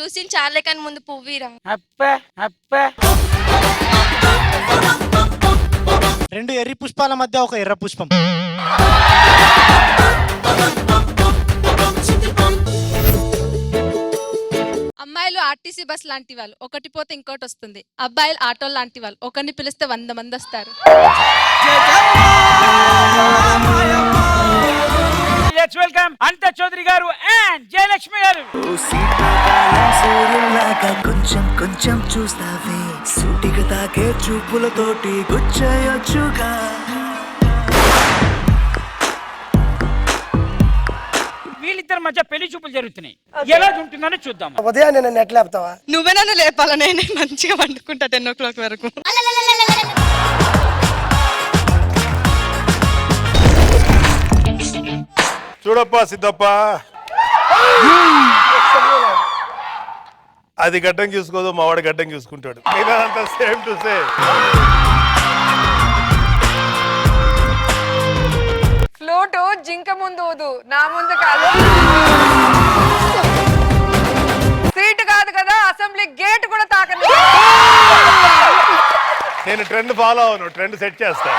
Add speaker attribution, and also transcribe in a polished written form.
Speaker 1: చూసి చాలే కానీ ముందు పువ్విరా.
Speaker 2: రెండు ఎర్రి పుష్పాల మధ్య ఒక ఎర్ర పుష్పం.
Speaker 3: అమ్మాయిలు ఆర్టీసీ బస్ లాంటి వాళ్ళు, ఒకటి పోతే ఇంకోటి వస్తుంది. అబ్బాయిలు ఆటో లాంటి వాళ్ళు, ఒకరిని పిలిస్తే 100 మంది వస్తారు.
Speaker 4: లెట్స్ వెల్కమ్ అనిత చౌదరి గారు అండ్ జయలక్ష్మి గారు.
Speaker 5: కొంచెం కొంచెం చూస్తావే, సూటిగా తాకే చూపులతోటి గుచ్చయొచ్చుగా.
Speaker 4: వీళ్ళిద్దరి మధ్య పెళ్లి చూపులు జరుగుతున్నాయి. ఎలా ఉంటుందని చూద్దాం.
Speaker 6: ఉదయాన్నే నన్ను ఎట్లా లేపుతావా?
Speaker 3: నువ్వే నన్ను లేపాల, నేనే మంచిగా వండుకుంటా 10 o'clock వరకు.
Speaker 7: చూడప్పా సిద్ధప్ప, అది గడ్డం చూసుకోదు, మావాడు గడ్డం చూసుకుంటాడు. మిగతాదంతా సేమ్ టు సేమ్.
Speaker 8: ఫ్లూటు జింక ముందు ఊదు, నా ముందు కాదు. సీటు కాదు కదా, అసెంబ్లీ గేట్ కూడా తాకని.
Speaker 7: నేను ట్రెండ్ ఫాలో అవును, ట్రెండ్ సెట్ చేస్తా.